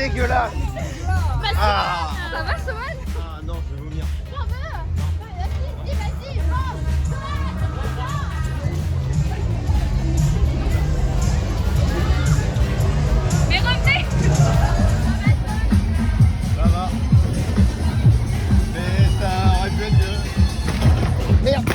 dégueulasse. Ah. Ça va, Sohan? Ah non, je vais vomir. J'en veux. Vas-y, mange. Mais revenez. Ça va. Mais ça aurait pu être mieux. Merde.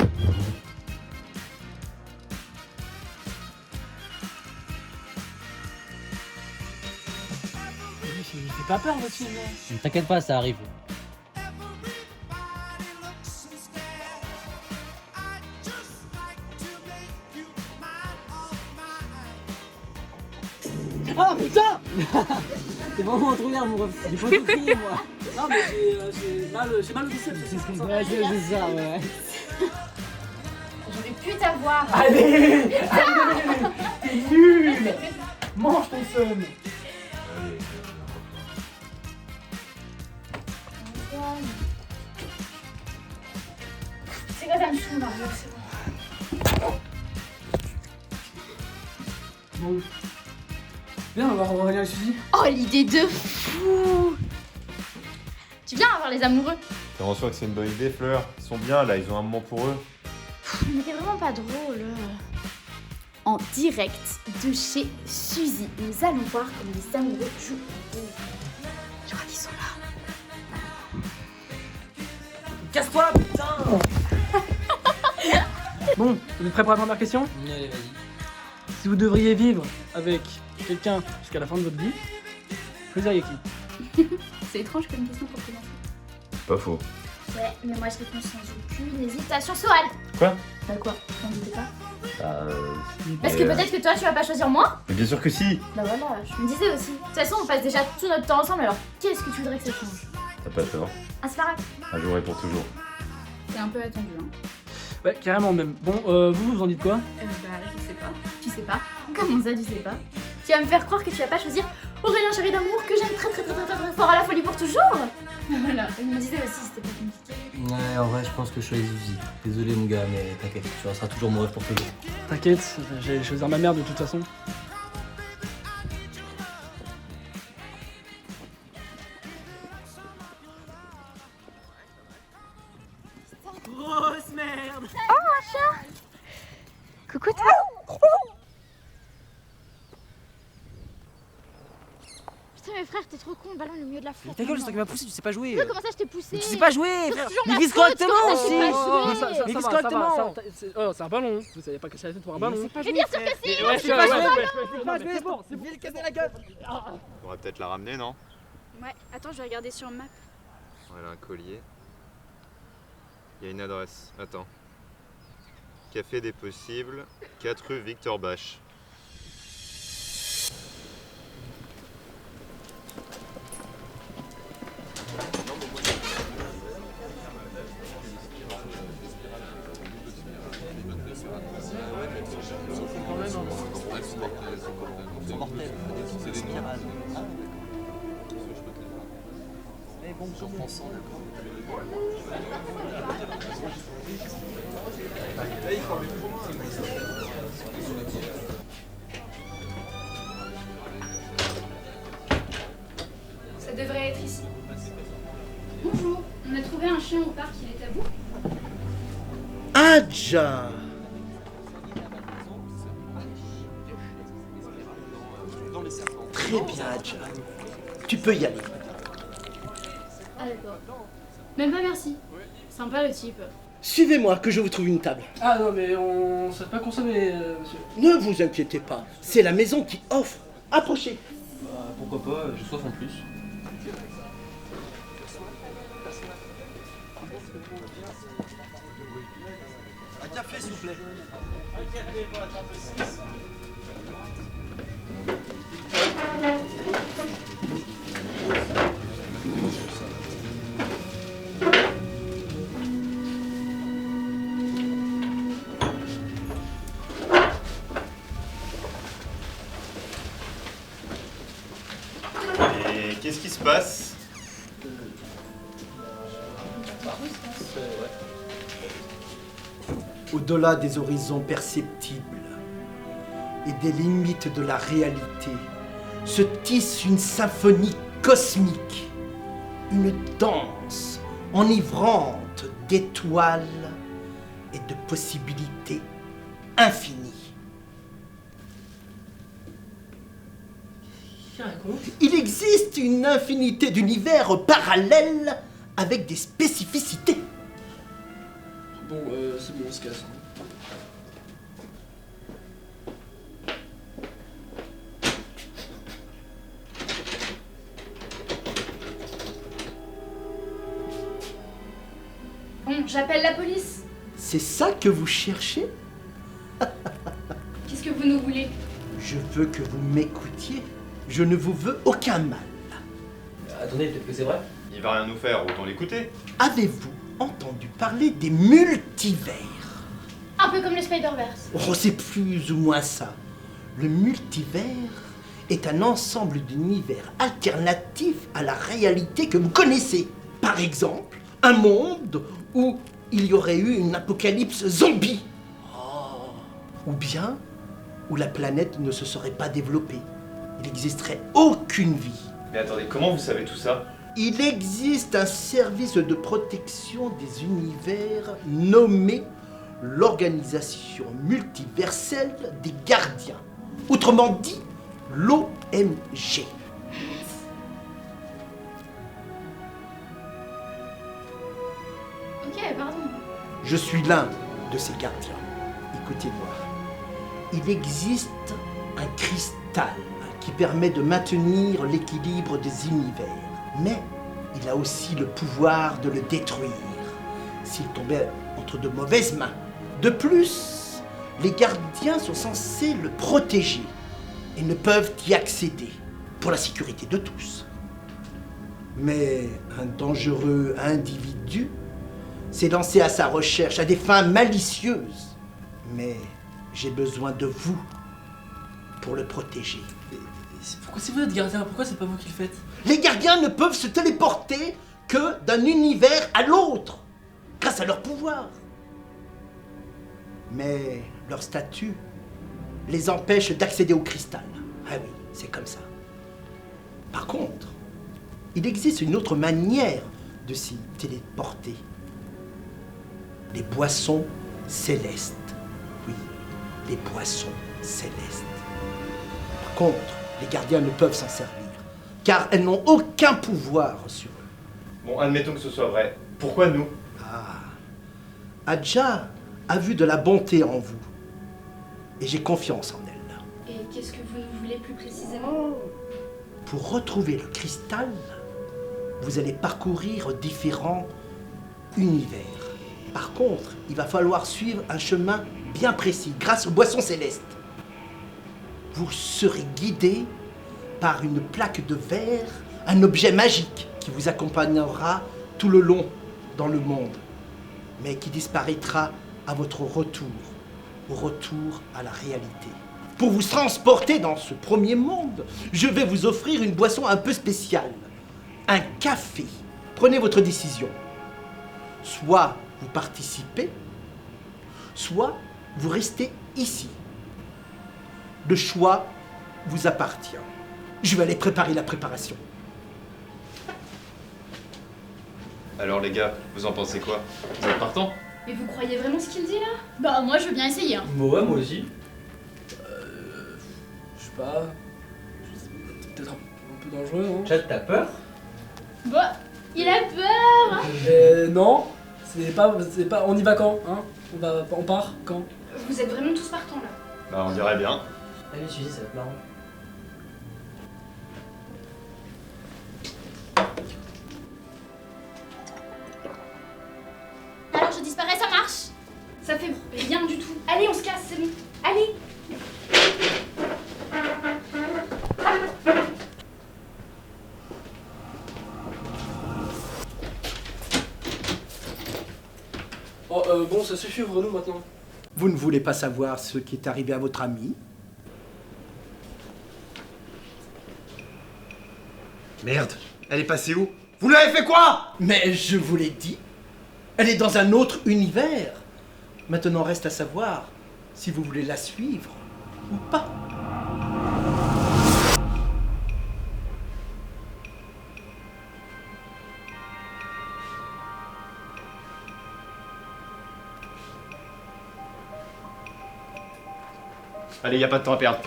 J'ai pas peur, votre film. Ne t'inquiète pas, ça arrive. Ah putain. C'est vraiment trop bien, mon ref. J'ai pas tout crié, moi. Non, mais j'ai mal au biceps, c'est ce qu'on Ouais, c'est ça, ouais. J'aurais pu t'avoir. Allez. T'es nul. Mange ton seum. C'est quoi, ça me saoule, Mario, c'est bon. Bon. Viens, on va revenir au sujet. Oh, l'idée de fou. Tu viens avoir les amoureux? T'es vraiment sûr que c'est une bonne idée, Fleur? Ils sont bien là, ils ont un moment pour eux. Mais t'es vraiment pas drôle. En direct de chez Suzy, nous allons voir comme les amoureux jouent. Je crois qu'ils sont là. Casse-toi, putain. Bon, vous êtes prêts pour la première question? Allez, vas-y. Si vous devriez vivre avec quelqu'un jusqu'à la fin de votre vie, vous diriez qui? C'est étrange comme question pour commencer. Pas faux. Ouais, mais moi je réponds sans aucune hésitation. Sohan! Quoi? Bah quoi? T'en doutais pas? Parce Parce que peut-être que toi tu vas pas choisir moi? Mais bien sûr que si! Bah voilà, je me disais aussi. De toute façon, on passe déjà tout notre temps ensemble, alors qu'est-ce que tu voudrais que ça change? T'as pas tort. Ah, c'est pas grave. Un jour et pour toujours. C'est un peu attendu, hein. Ouais, carrément même. Bon, vous en dites quoi? Bah, je sais pas. Tu sais pas? Comment ça, tu sais pas? Tu vas me faire croire que tu vas pas choisir Aurélien chéri d'amour que j'aime très très très très très très fort à la folie pour toujours? Voilà, je me disais aussi, c'était pas compliqué. Ouais, en vrai, je pense que je choisis Suzy. Désolé, mon gars, mais t'inquiète, tu resteras toujours mon rêve pour toujours. T'inquiète, j'allais choisir ma mère de toute façon. Grosse merde! Coucou toi. Putain mais frère, t'es trop con, le ballon est au milieu de la flotte. Ta gueule, c'est toi qui m'as poussé, tu sais pas jouer. Comment ça je t'ai poussé? Tu sais pas jouer, frère. toujours Mais ma vise faute, correctement comment ça, aussi. j'ai pas joué? Mais ça vise va, correctement. c'est un ballon, vous savez pas que c'est fait pour un ballon. Mais bien sûr que si. Ouais, c'est pas jouer. c'est bon, c'est Viens le casser la gueule. On va peut-être la ramener, non? Ouais, attends, je vais regarder sur map. Voilà un collier. Il y a une adresse. Attends. Café des Possibles, 4 rue Victor Bach. Ça devrait être ici. Bonjour, on a trouvé un chien au parc, il est à vous? Adja. Très bien, Adja. Tu peux y aller. Ah d'accord. Même pas merci. Sympa le type. Suivez-moi, que je vous trouve une table. Ah non, mais on souhaite pas consommer, monsieur. Ne vous inquiétez pas, c'est la maison qui offre. Approchez. Pourquoi pas, j'ai soif en plus. Un café, s'il vous plaît. Et qu'est-ce qui se passe? Au-delà des horizons perceptibles et des limites de la réalité, se tisse une symphonie cosmique, une danse enivrante d'étoiles et de possibilités infinies. Il existe une infinité d'univers parallèles avec des spécificités. Bon, c'est bon, on se casse. Bon, j'appelle la police. C'est ça que vous cherchez? Qu'est-ce que vous nous voulez? Je veux que vous m'écoutiez. Je ne vous veux aucun mal. Attendez, peut-être que c'est vrai. Il va rien nous faire, autant l'écouter. Avez-vous entendu parler des multivers? Un peu comme le Spider-Verse. Oh, c'est plus ou moins ça. Le multivers est un ensemble d'univers alternatifs à la réalité que vous connaissez. Par exemple, un monde où il y aurait eu une apocalypse zombie. Oh. Ou bien où la planète ne se serait pas développée. Il n'existerait aucune vie. Mais attendez, comment vous savez tout ça? Il existe un service de protection des univers nommé l'Organisation multiverselle des gardiens. Autrement dit, l'OMG. Ok, pardon. Je suis l'un de ces gardiens. Écoutez-moi. Il existe un cristal qui permet de maintenir l'équilibre des univers. Mais il a aussi le pouvoir de le détruire s'il tombait entre de mauvaises mains. De plus, les gardiens sont censés le protéger et ne peuvent y accéder pour la sécurité de tous. Mais un dangereux individu s'est lancé à sa recherche à des fins malicieuses. Mais j'ai besoin de vous pour le protéger. Pourquoi c'est vous notre gardien? Pourquoi c'est pas vous qui le faites? Les gardiens ne peuvent se téléporter que d'un univers à l'autre, grâce à leur pouvoir. Mais leur statut les empêche d'accéder au cristal. Ah oui, c'est comme ça. Par contre, il existe une autre manière de s'y téléporter. Les boissons célestes. Oui, les boissons célestes. Par contre, les gardiens ne peuvent s'en servir, car elles n'ont aucun pouvoir sur eux. Bon, admettons que ce soit vrai. Pourquoi nous? Ah, Adja a vu de la bonté en vous, et j'ai confiance en elle. Et qu'est-ce que vous nous voulez plus précisément? Pour retrouver le cristal, vous allez parcourir différents univers. Par contre, il va falloir suivre un chemin bien précis, grâce aux boissons célestes. Vous serez guidé par une plaque de verre, un objet magique qui vous accompagnera tout le long dans le monde, mais qui disparaîtra à votre retour, au retour à la réalité. Pour vous transporter dans ce premier monde, je vais vous offrir une boisson un peu spéciale, un café. Prenez votre décision. Soit vous participez, soit vous restez ici. Le choix vous appartient. Je vais aller préparer la préparation. Alors les gars, vous en pensez quoi? Vous êtes partants? Mais vous croyez vraiment ce qu'il dit là? Bah moi je veux bien essayer hein. Ouais, moi aussi. Je sais pas. C'est peut-être un peu dangereux, non? Chad, t'as peur? Bah, il a peur hein. Non, c'est pas. On y va quand, hein? On part quand? Vous êtes vraiment tous partants là. Bah on dirait bien. Allez, Suzy, ça va être marrant. Alors je disparais, ça marche? Ça fait rien du tout. Allez, on se casse, c'est bon. Allez. Oh, bon, ça suffit, ouvre-nous maintenant. Vous ne voulez pas savoir ce qui est arrivé à votre amie? Merde, elle est passée où? Vous lui avez fait quoi? Mais je vous l'ai dit, elle est dans un autre univers. Maintenant reste à savoir si vous voulez la suivre ou pas. Allez, y a pas de temps à perdre.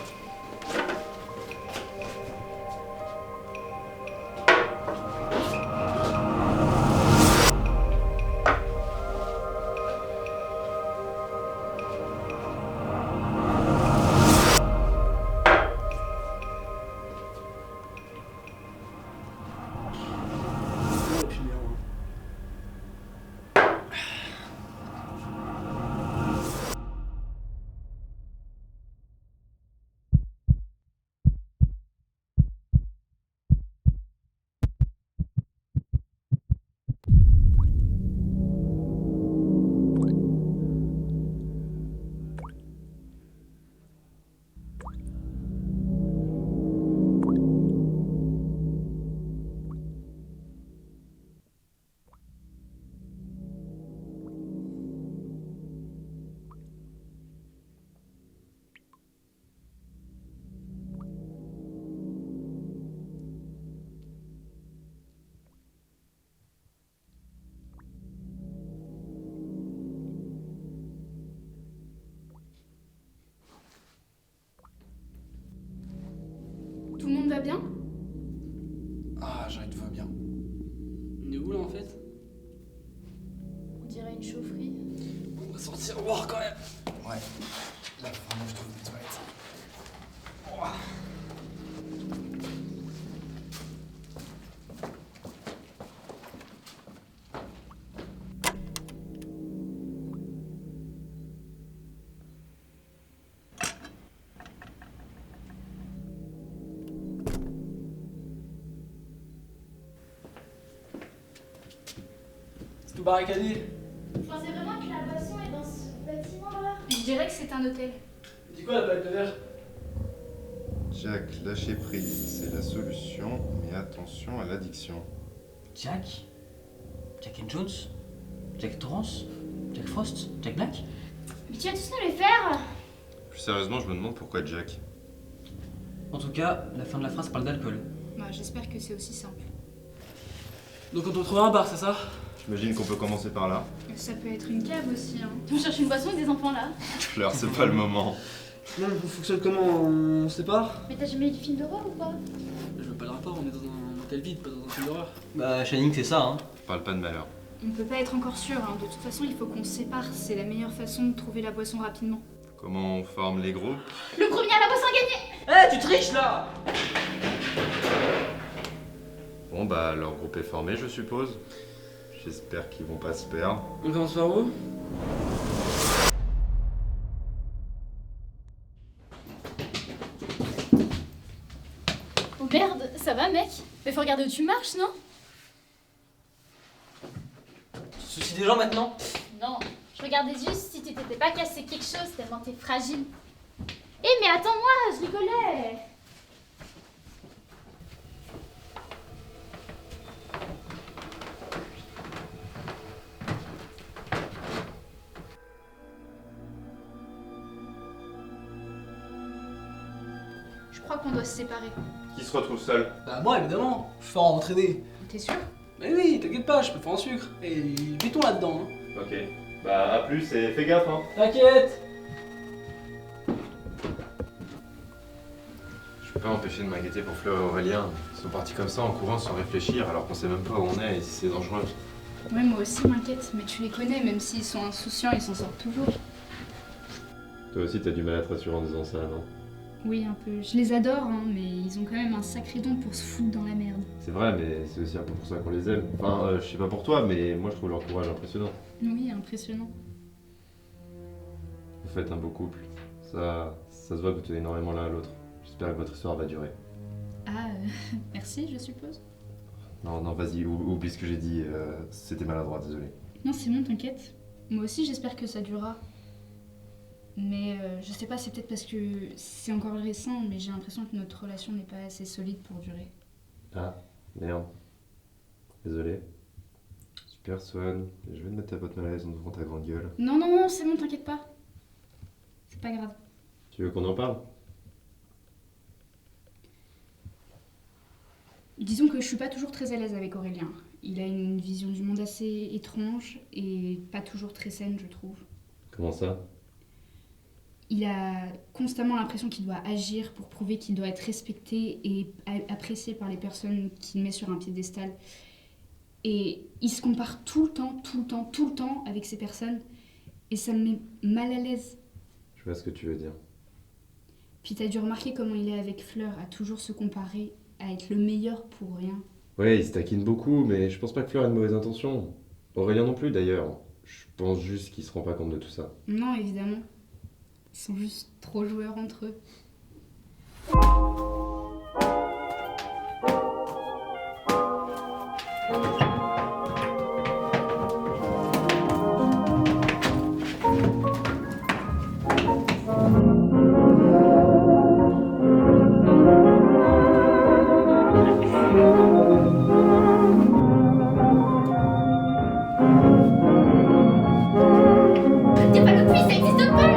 Et puis, Tout le monde va bien? Ah, j'ai envie de vomir. on est où là en fait? On dirait une chaufferie. On va sortir voir quand même. Ouais. Là, vraiment, je trouve mes toilettes. C'est tout barricadé. Vous pensez vraiment que la boisson est dans ce bâtiment-là? Je dirais que c'est un hôtel. Dis quoi la palette de verre? Jack, lâcher prise, c'est la solution, mais attention à l'addiction. Jack and Jones? Jack Torrance? Jack Frost? Jack Black? Mais tu vas tous nous les faire? Plus sérieusement, je me demande pourquoi Jack. En tout cas, la fin de la phrase parle d'alcool. Bah, j'espère que c'est aussi simple. Donc on doit trouver un bar, c'est ça? J'imagine qu'on peut commencer par là. Ça peut être une cave aussi, hein. On cherche une boisson avec des enfants là. Fleur, c'est pas le moment. Non, on fonctionne comment? On se sépare? Mais t'as jamais eu de film d'horreur ou pas? Je veux pas le rapport, on est dans un hôtel vide, pas dans un film d'horreur. Bah, Shining, c'est ça, hein. Parle pas de malheur. On peut pas être encore sûr, hein. De toute façon, il faut qu'on se sépare. C'est la meilleure façon de trouver la boisson rapidement. Comment on forme les groupes? Le premier à la boisson a gagné! Tu triches là! Bon bah, leur groupe est formé, je suppose. J'espère qu'ils vont pas se perdre. On commence par où? Oh merde, ça va mec? Mais faut regarder où tu marches, non? Tu te soucies des gens maintenant? Non, je regardais juste si tu t'étais pas cassé quelque chose tellement t'es fragile. Eh mais attends-moi, je rigolais! Je crois qu'on doit se séparer. Qui se retrouve seul? Bah moi évidemment, je suis fort à entraîner. T'es sûr? Mais oui, t'inquiète pas, je peux faire en sucre. Et béton là-dedans. Hein. Ok. Bah, à plus et fais gaffe, hein. T'inquiète! Je peux pas m'empêcher de m'inquiéter pour Fleur et Aurélien. Ils sont partis comme ça en courant sans réfléchir alors qu'on sait même pas où on est et si c'est dangereux. Ouais, moi aussi m'inquiète, mais tu les connais, même s'ils sont insouciants, ils s'en sortent toujours. Toi aussi t'as du mal à te rassurer en disant ça, non? Oui, un peu. Je les adore, hein, mais ils ont quand même un sacré don pour se foutre dans la merde. C'est vrai, mais c'est aussi un peu pour ça qu'on les aime. Enfin, je sais pas pour toi, mais moi je trouve leur courage impressionnant. Oui, impressionnant. Vous faites un beau couple. Ça se voit que vous tenez énormément l'un à l'autre. J'espère que votre histoire va durer. Ah, merci, je suppose. Non, vas-y, oublie ce que j'ai dit. C'était maladroit, désolé. Non, c'est bon, t'inquiète. Moi aussi, j'espère que ça durera. Mais je sais pas, c'est peut-être parce que c'est encore récent, mais j'ai l'impression que notre relation n'est pas assez solide pour durer. Ah, merde. Désolé. Super, Swan. Je vais te mettre ta pote mal à l'aise en ouvrant ta grande gueule. Non, non, non, c'est bon, t'inquiète pas. C'est pas grave. Tu veux qu'on en parle? Disons que je suis pas toujours très à l'aise avec Aurélien. Il a une vision du monde assez étrange et pas toujours très saine, je trouve. Comment ça? Il a constamment l'impression qu'il doit agir pour prouver qu'il doit être respecté et apprécié par les personnes qu'il met sur un piédestal. Et il se compare tout le temps avec ces personnes. Et ça me met mal à l'aise. Je vois ce que tu veux dire. Puis t'as dû remarquer comment il est avec Fleur, à toujours se comparer, à être le meilleur pour rien. Ouais, il se taquine beaucoup, mais je pense pas que Fleur ait de mauvaises intentions. Aurélien non plus d'ailleurs. Je pense juste qu'il se rend pas compte de tout ça. Non, évidemment. Ils sont juste trop joueurs entre eux. T'es pas le plus, ça existe pas!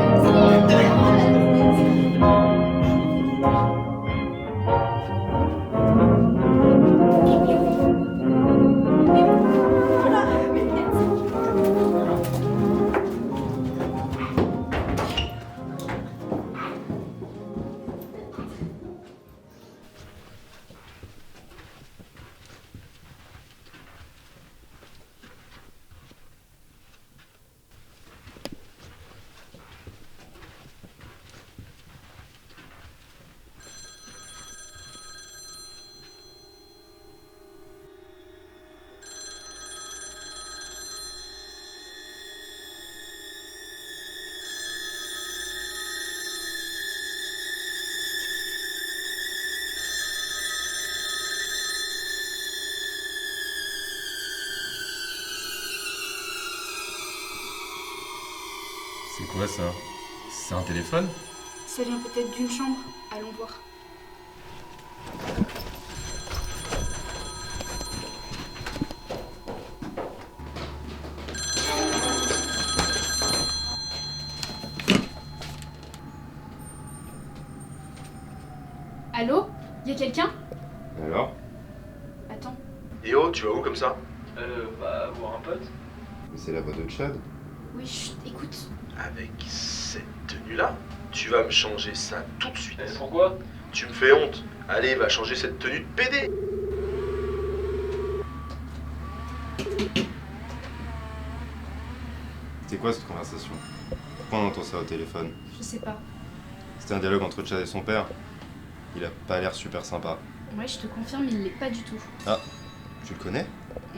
C'est quoi ça? C'est un téléphone? Ça vient peut-être d'une chambre. Allons voir. Allô? Y'a quelqu'un? Alors? Attends. Et oh, tu vas où comme ça? Bah, voir un pote. Mais c'est la voix de Chad. Oui, chut, écoute. Avec cette tenue-là, tu vas me changer ça tout de suite. Pourquoi? Tu me fais honte. Allez, va changer cette tenue de PD. C'est quoi cette conversation? Pourquoi on entend ça au téléphone? Je sais pas. C'était un dialogue entre Chad et son père. Il a pas l'air super sympa. Ouais, je te confirme, il l'est pas du tout. Ah, tu le connais?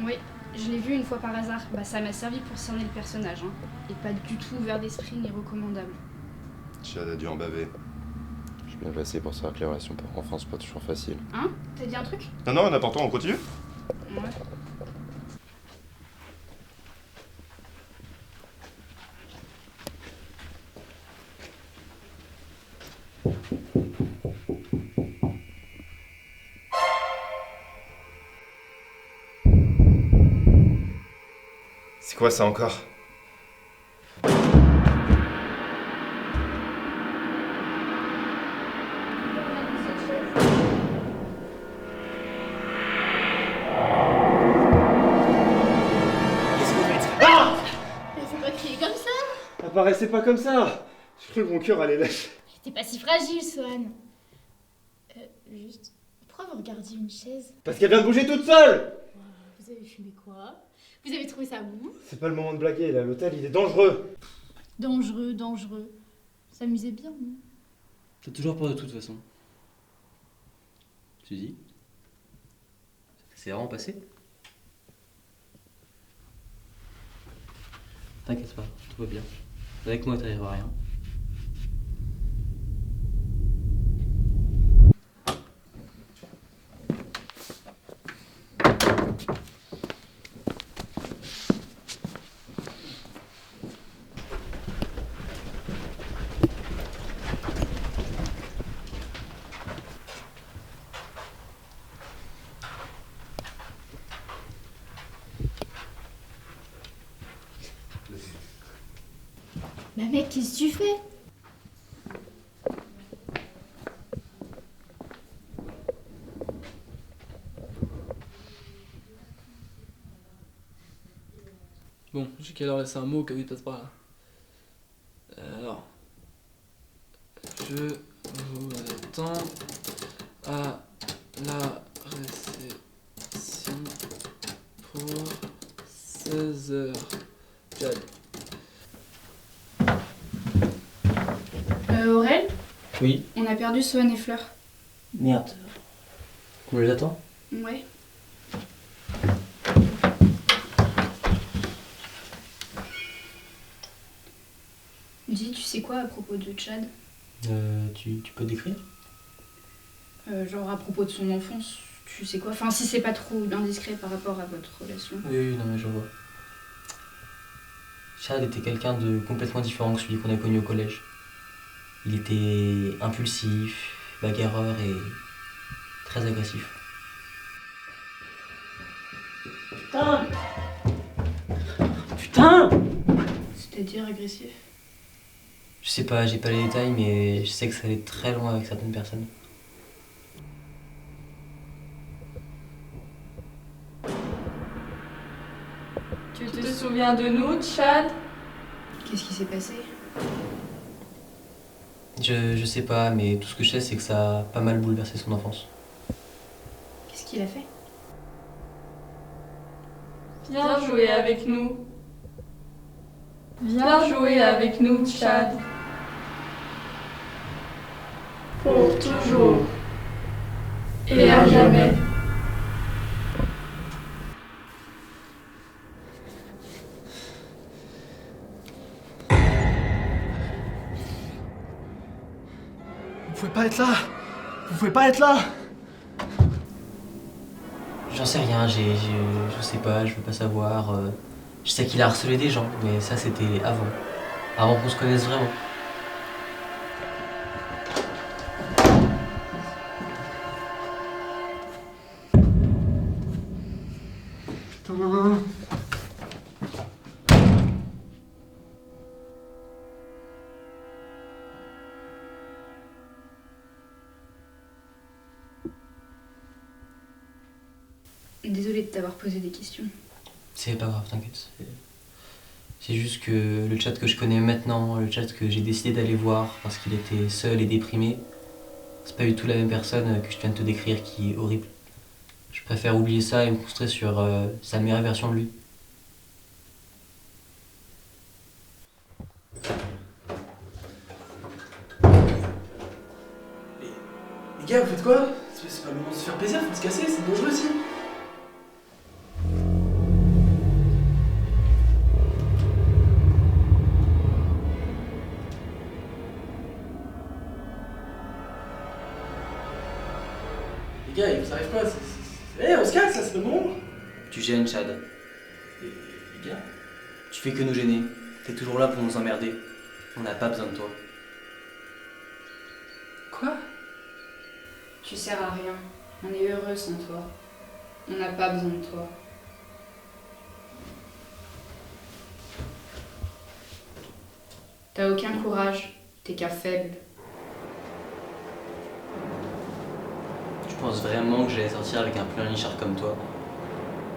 Oui, je l'ai vu une fois par hasard. Bah, ça m'a servi pour cerner le personnage, hein. Et pas du tout ouvert d'esprit ni recommandable. Chad a dû en baver. Je suis bien placé pour savoir que les relations parents-enfants c'est pas toujours facile. Hein? T'as dit un truc? Non, non, n'importe, on continue? Ouais. C'est quoi ça encore? Mais faut pas crier comme ça! Apparaissez pas comme ça. J'ai cru que mon cœur allait lâcher. T'es pas si fragile, Swan. Juste, pourquoi vous regardiez une chaise? Parce qu'elle vient de bouger toute seule. Vous avez fumé quoi? Vous avez trouvé ça où? C'est pas le moment de blaguer là, l'hôtel il est dangereux. Dangereux, dangereux. S'amusez bien, non? T'as toujours peur de toute façon. Suzy? C'est vraiment passé? T'inquiète pas, tout va bien. Avec moi, t'arriveras à rien. Bah mec, qu'est-ce que tu fais? Bon, j'ai qu'à leur laisser un mot au cas où il passe par là. Alors. Je vous attends à la réception pour 16h. Jade. Aurel, Oui. on a perdu Swan et Fleur. Merde. On les attend? Ouais. Dis, tu sais quoi à propos de Chad? Tu peux décrire? Genre à propos de son enfance, tu sais quoi? Enfin, si c'est pas trop indiscret par rapport à votre relation. Oui, non mais je vois. Chad était quelqu'un de complètement différent que celui qu'on a connu au collège. Il était impulsif, bagarreur et très agressif. Putain! Putain! C'est-à-dire agressif? Je sais pas, j'ai pas les détails, mais je sais que ça allait très loin avec certaines personnes. Tu te souviens de nous, Chad? Qu'est-ce qui s'est passé? Je sais pas, mais tout ce que je sais, c'est que ça a pas mal bouleversé son enfance. Qu'est-ce qu'il a fait? Viens jouer avec nous. Viens jouer avec nous, Chad. Pour toujours. Et à jamais. Vous pouvez pas être là. Vous pouvez pas être là. J'en sais rien, je sais pas, je veux pas savoir. Je sais qu'il a harcelé des gens, mais ça c'était avant qu'on se connaisse vraiment. Putain. Désolée de t'avoir posé des questions. C'est pas grave, t'inquiète. C'est juste que le chat que je connais maintenant, le chat que j'ai décidé d'aller voir parce qu'il était seul et déprimé, c'est pas du tout la même personne que je viens de te décrire qui est horrible. Je préfère oublier ça et me concentrer sur sa meilleure version de lui. Les gars, vous faites quoi? C'est pas le moment de se faire plaisir, faut se casser, c'est dangereux aussi. Les gars, il vous arrive quoi? On se casse là, c'est le moment. Tu gênes, Chad. Les gars? Tu fais que nous gêner. T'es toujours là pour nous emmerder. On n'a pas besoin de toi. Quoi? Tu sers à rien. On est heureux sans toi. On n'a pas besoin de toi. T'as aucun courage. T'es qu'un faible. Tu penses vraiment que j'allais sortir avec un pleurnichard comme toi?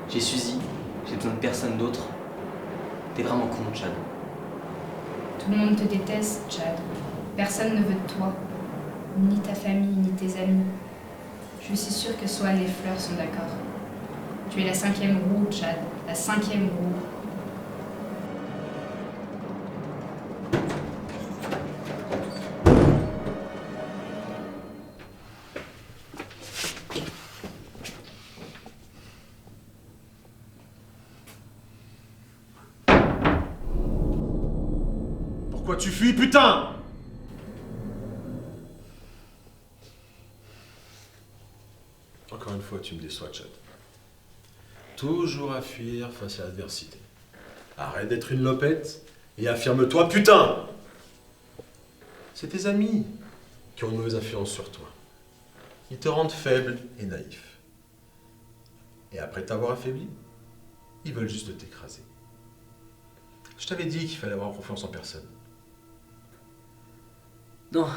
J'ai Suzy, j'ai besoin de personne d'autre. T'es vraiment con, Chad. Tout le monde te déteste, Chad. Personne ne veut de toi. Ni ta famille, ni tes amis. Je suis sûre que Swan et Fleur sont d'accord. Tu es la 5e roue, Chad. La 5e roue. Pourquoi tu fuis, putain? Encore une fois, tu me déçois, Chad. Toujours à fuir face à l'adversité. Arrête d'être une lopette et affirme-toi, putain! C'est tes amis qui ont une mauvaise influence sur toi. Ils te rendent faible et naïf. Et après t'avoir affaibli, ils veulent juste t'écraser. Je t'avais dit qu'il fallait avoir confiance en personne. Non.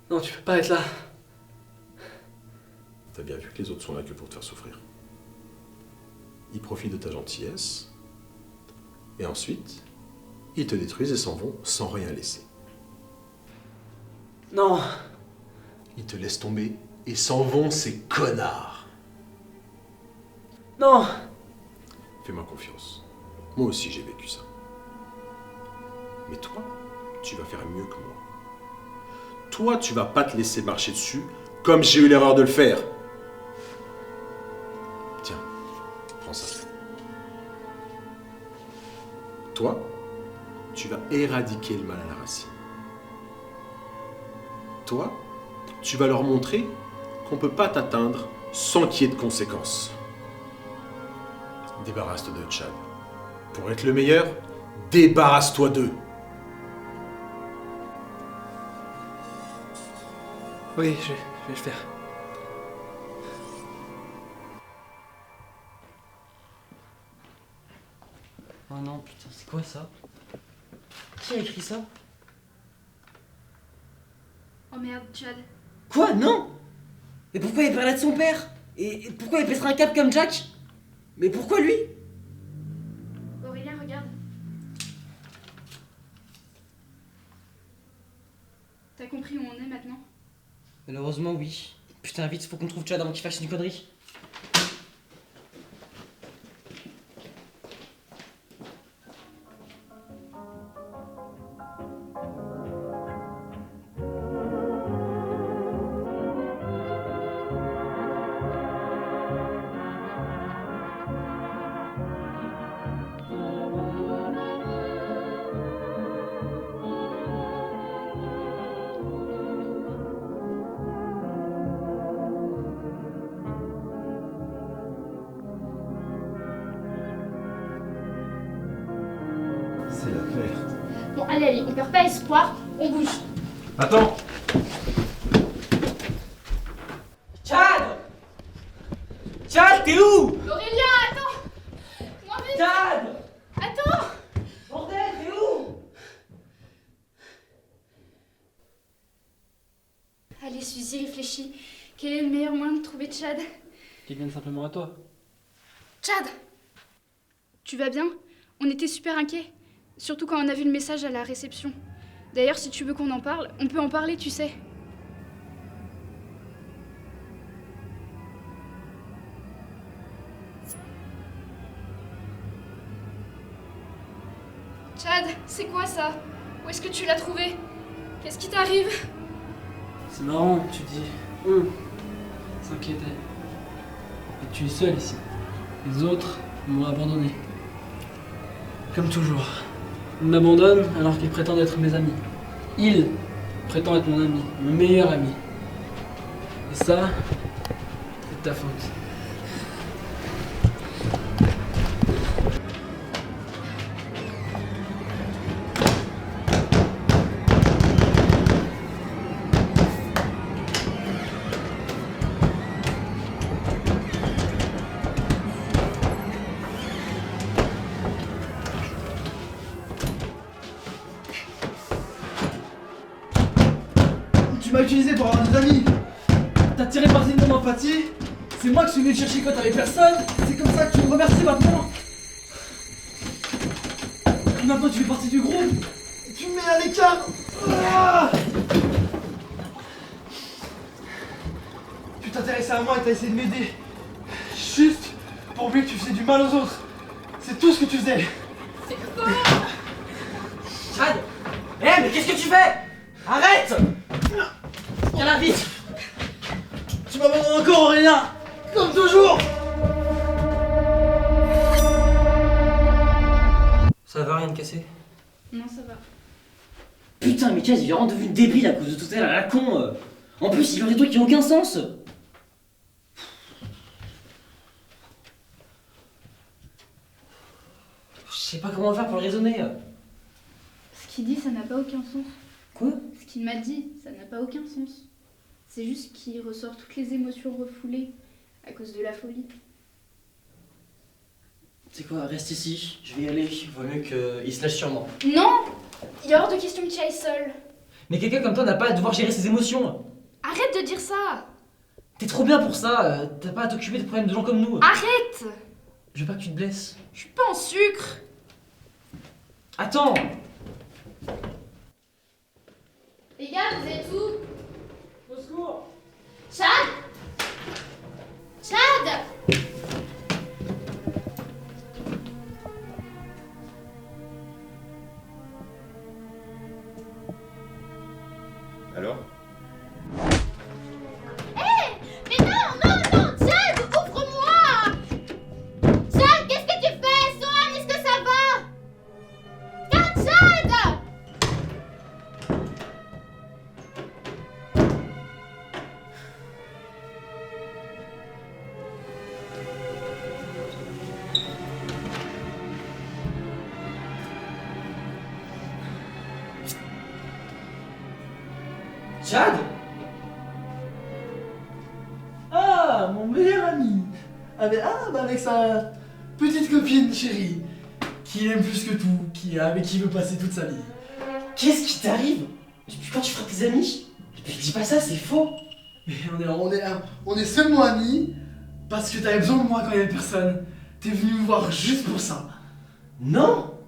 Non, tu peux pas être là. T'as bien vu que les autres sont là que pour te faire souffrir. Ils profitent de ta gentillesse, et ensuite, ils te détruisent et s'en vont sans rien laisser. Non. Ils te laissent tomber et s'en vont, ces connards. Non. Fais-moi confiance. Moi aussi j'ai vécu ça. Mais toi, tu vas faire mieux que moi. Toi, tu vas pas te laisser marcher dessus comme j'ai eu l'erreur de le faire. Tiens, prends ça. Toi, tu vas éradiquer le mal à la racine. Toi, tu vas leur montrer qu'on peut pas t'atteindre sans qu'il y ait de conséquences. Débarrasse-toi de Chad. Pour être le meilleur, débarrasse-toi d'eux. Oui, je vais le faire. Oh non, putain, c'est quoi ça? Qui a écrit ça? Oh merde, Chad. Quoi? Non! Mais pourquoi il parlait de son père? Et pourquoi il pèsera un cap comme Jack? Mais pourquoi lui? Aurélien, regarde. T'as compris où on est maintenant? Malheureusement, oui. Putain, vite, faut qu'on trouve Chad avant qu'il fasse une connerie. C'est la merde. Bon, allez, on perd pas espoir, on bouge. Attends! Chad! Chad, t'es où? Aurélien, attends! Moi, vite! Chad! Attends! Bordel, t'es où? Allez, Suzy, réfléchis. Quel est le meilleur moyen de trouver Chad? Qu'il vienne simplement à toi. Chad! Tu vas bien? On était super inquiets. Surtout quand on a vu le message à la réception. D'ailleurs, si tu veux qu'on en parle, on peut en parler, tu sais. Chad, c'est quoi ça? Où est-ce que tu l'as trouvé? Qu'est-ce qui t'arrive? C'est marrant, tu dis. Eux s'inquiétaient. Et tu es seul ici. Les autres m'ont abandonné. Comme toujours. Ils m'abandonnent alors qu'ils prétendent être mes amis. Ils prétendent être mon ami, mon meilleur ami. Et ça, c'est de ta faute. Tu m'as utilisé pour avoir des amis. T'as tiré parti de mon empathie. C'est moi que je suis venu te chercher quand t'avais personne. C'est comme ça que tu me remercies maintenant. Maintenant tu fais partie du groupe. Et tu me mets à l'écart. Ah, tu t'intéressais à moi et t'as essayé de m'aider. Juste pour oublier que tu faisais du mal aux autres. C'est tout ce que tu faisais. Chad! Eh, mais qu'est-ce que tu fais? Arrête! Viens là, vite! Tu m'abandonnes encore, Aurélien. Comme toujours. Ça va, rien de cassé? Non, ça va. Putain, mais Chad, il est vraiment devenu débile à cause de tout ça, la con! En plus, il fait des trucs qui ont aucun sens! Je sais pas comment faire pour le raisonner! Ce qu'il dit, ça n'a pas aucun sens. Quoi? Ce qu'il m'a dit, ça n'a pas aucun sens. C'est juste qu'il ressort toutes les émotions refoulées à cause de la folie. C'est quoi? Reste ici, je vais y aller. Vaut mieux qu'il se lâche sur moi. Non! Il est hors de question que tu ailles seul. Mais quelqu'un comme toi n'a pas à devoir gérer ses émotions! Arrête de dire ça! T'es trop bien pour ça! T'as pas à t'occuper des problèmes de gens comme nous! Arrête! Je veux pas que tu te blesses. Je suis pas en sucre! Attends! Les gars, vous êtes où? Alors? Mais non, Chad, ouvre-moi! Chad, qu'est-ce que tu fais? Sohan, est-ce que ça va? Regarde, Chad! Chad? Ah, mon meilleur ami. Avec sa petite copine chérie, qui l'aime plus que tout, avec qui il veut passer toute sa vie. Qu'est-ce qui t'arrive? Depuis quand tu frappes tes amis? Mais dis pas ça, c'est faux. Mais on est seulement amis parce que t'avais besoin de moi quand il y avait personne. T'es venu me voir juste pour ça. Non.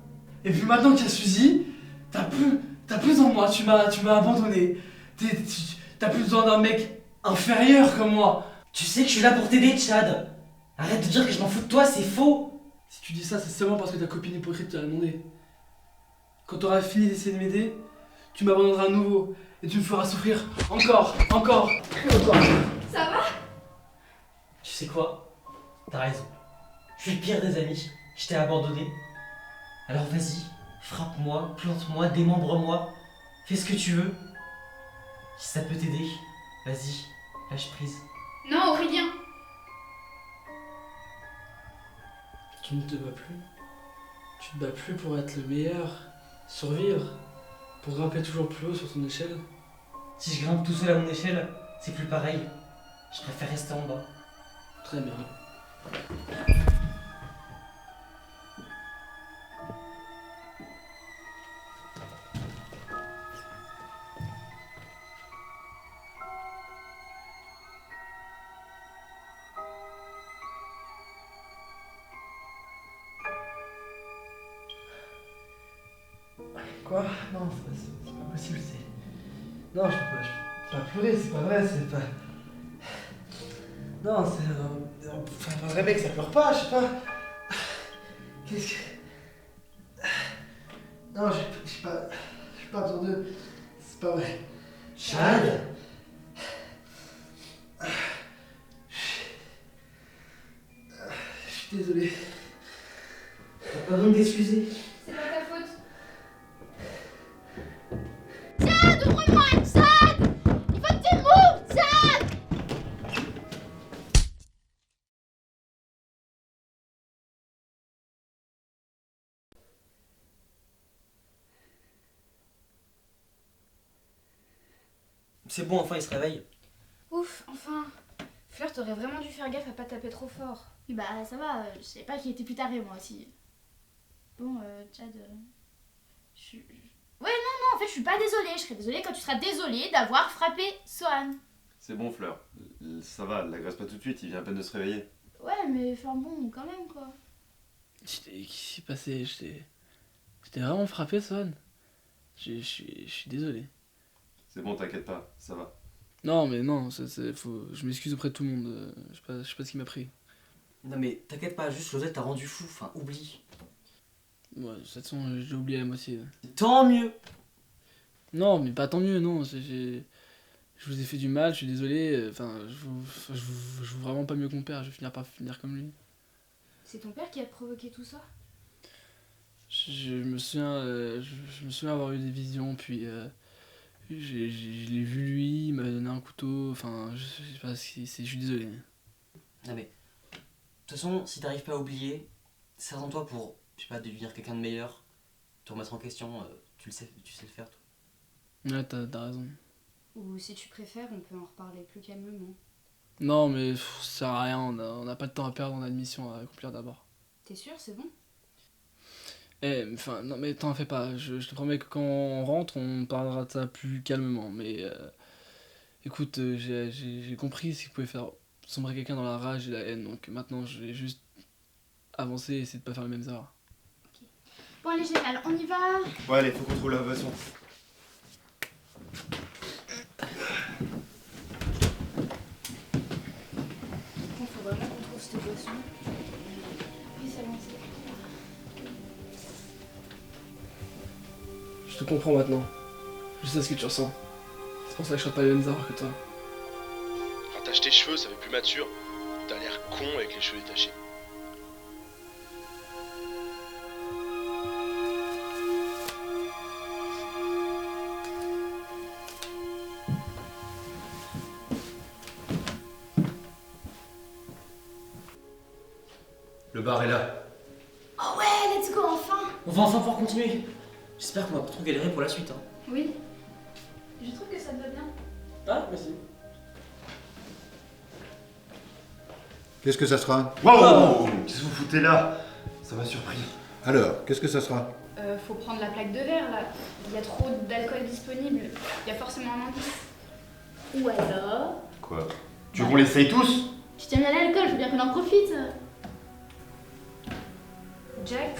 Et puis maintenant qu'il y a Suzy, t'as plus besoin de moi, tu m'as abandonné. T'as plus besoin d'un mec inférieur comme moi. Tu sais que je suis là pour t'aider, Chad. Arrête de dire que je m'en fous de toi, c'est faux. Si tu dis ça, c'est seulement parce que ta copine hypocrite te l'a demandé. Quand t'auras fini d'essayer de m'aider, tu m'abandonneras à nouveau et tu me feras souffrir encore. Ça va? Tu sais quoi? T'as raison. Je suis le pire des amis. Je t'ai abandonné. Alors vas-y, frappe-moi, plante-moi, démembre-moi. Fais ce que tu veux. Si ça peut t'aider, vas-y, lâche prise. Non, Aurélien. Tu ne te bats plus. Tu te bats plus pour être le meilleur, survivre, pour grimper toujours plus haut sur ton échelle. Si je grimpe tout seul à mon échelle, c'est plus pareil. Je préfère rester en bas. Très bien. Quoi? Non, c'est pas possible, c'est... Non, je peux pas pleurer, c'est pas vrai, c'est pas... Non, c'est... Enfin, un vrai mec, ça pleure pas, je sais pas... Qu'est-ce que... Non, j'ai pas besoin de... C'est pas vrai. Chad! Je suis désolé. T'as pas besoin de t'excuser. C'est pas ta faute. Chad, ouvre-moi, Chad! Il faut que tu m'ouvres, Chad! C'est bon, enfin il se réveille. Ouf, enfin. Fleur, t'aurais vraiment dû faire gaffe à pas taper trop fort. Oui, bah ça va, je savais pas qu'il était plus taré moi aussi. Bon, Chad. Ouais, non, en fait, je suis pas désolée. Je serai désolée quand tu seras désolée d'avoir frappé Sohan. C'est bon, Fleur. Ça va, l'agresse pas tout de suite, il vient à peine de se réveiller. Ouais, mais enfin bon, quand même quoi. Qu'est-ce qui s'est passé? J'étais vraiment frappé, Son. Je suis désolé. C'est bon, t'inquiète pas, ça va. Non, mais non, je m'excuse auprès de tout le monde. Je sais pas ce qui m'a pris. Non mais t'inquiète pas, juste Josette t'a rendu fou, enfin oublie. Ouais, de toute façon, j'ai oublié la moitié. Tant mieux. Non, mais pas tant mieux, non. Je vous ai fait du mal, je suis désolé. Enfin, je veux vraiment pas mieux que mon père, je vais finir par finir comme lui. C'est ton père qui a provoqué tout ça? Je me souviens avoir eu des visions, puis je l'ai vu lui, il m'a donné un couteau, enfin, je sais pas, je suis désolé. Non mais, de toute façon, si t'arrives pas à oublier, sers-en-toi pour, je sais pas, devenir quelqu'un de meilleur, te remettre en question, tu sais le faire toi. Ouais, t'as raison. Ou si tu préfères, on peut en reparler plus calmement. Non, mais ça sert à rien, on n'a pas de temps à perdre, on a une mission à accomplir d'abord. T'es sûr, c'est bon? Enfin, non, mais t'en fais pas, je te promets que quand on rentre, on parlera de ça plus calmement, mais écoute, j'ai compris ce qui pouvait faire sombrer quelqu'un dans la rage et la haine, donc maintenant je vais juste avancer et essayer de pas faire les mêmes erreurs. Okay. Bon, allez, génial, on y va? Ouais, allez, faut qu'on trouve la boisson. Bon, faut vraiment qu'on trouve cette boisson. Puis s'avancer. Je te comprends maintenant, je sais ce que tu ressens. C'est pour ça que je serais pas les mêmes erreurs que toi. Rattache tes cheveux, ça fait plus mature. T'as l'air con avec les cheveux détachés. Le bar est là. Oh ouais, let's go, enfin. On va enfin pouvoir continuer. J'espère qu'on va pas trop galérer pour la suite. Hein. Oui. Je trouve que ça te va bien. Ah, merci. Qu'est-ce que ça sera? Wow, qu'est-ce que vous foutez là? Ça m'a surpris. Alors, qu'est-ce que ça sera? Faut prendre la plaque de verre là. Il y a trop d'alcool disponible. Il y a forcément un indice. Ou alors... Quoi? Tu veux qu'on l'essaye tous? Tu t'aimes bien l'alcool, faut bien qu'on en profite. Jack,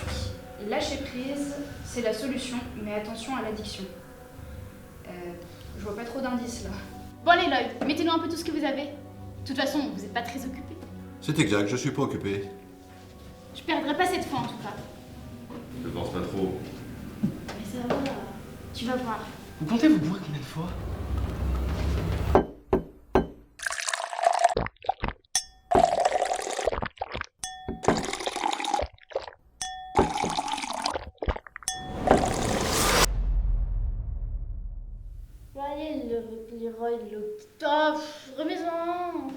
lâcher prise, c'est la solution, mais attention à l'addiction. Je vois pas trop d'indices là. Bon allez Lloyd, mettez-nous un peu tout ce que vous avez. De toute façon, vous êtes pas très occupé. C'est exact, je suis pas occupé. Je perdrai pas cette fois en tout cas. Ne pense pas trop. Mais ça va, tu vas voir. Vous comptez vous bourrer combien de fois? Allez, Leroy, oh, remets-en.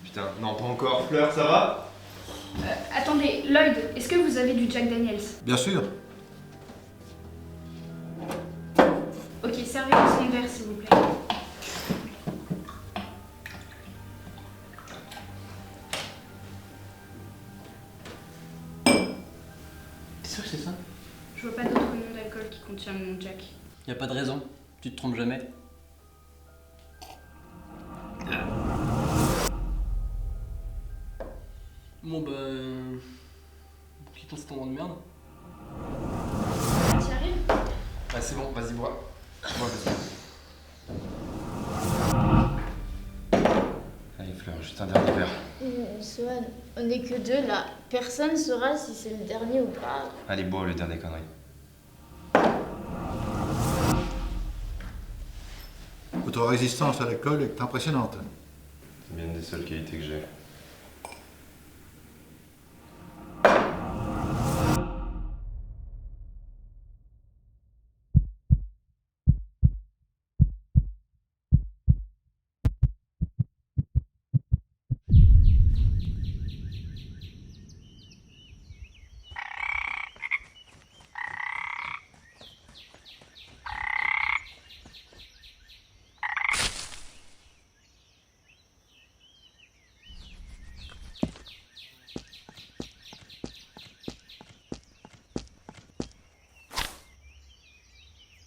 Putain, non, pas encore. Fleur, ça va? Attendez, Lloyd, est-ce que vous avez du Jack Daniels? Bien sûr. Ok, servez le son de verre s'il vous plaît. T'es sûr que c'est ça? Je vois pas d'autre nom d'alcool qui contient le nom Jack. Y a pas de raison, tu te trompes jamais. Bon bah... quittons cet endroit de merde. T'y arrives? Ah, c'est bon, vas-y, bois. Bois, vas-y. Allez, Fleur, juste un dernier verre. Swan, on est que deux là. Personne saura si c'est le dernier ou pas. Allez, bois, le dernier connerie. Votre résistance à l'alcool est impressionnante. C'est bien une des seules qualités que j'ai.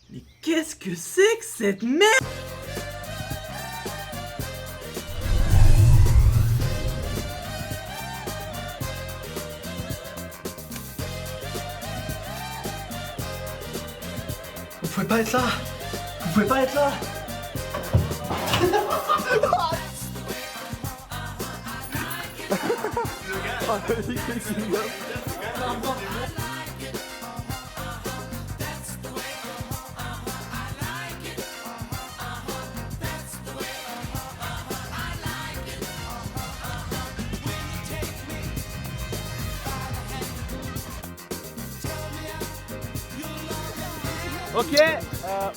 Mais qu'est-ce que c'est que cette merde? Vous pouvez pas être là. Vous pouvez pas être là. Ok,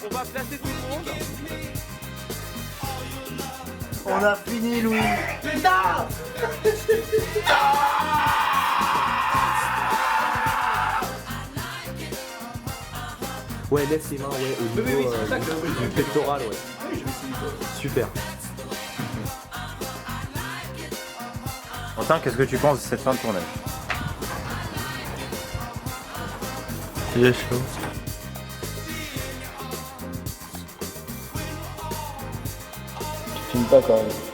on va placer tout le monde. On a fini, Louis. Putain. Ouais, laisse les mains, ouais, au niveau du pectoral, ouais. Super. Quentin, qu'est-ce que tu penses de cette fin de tournage? Il est chaud. Tu filmes pas quand même.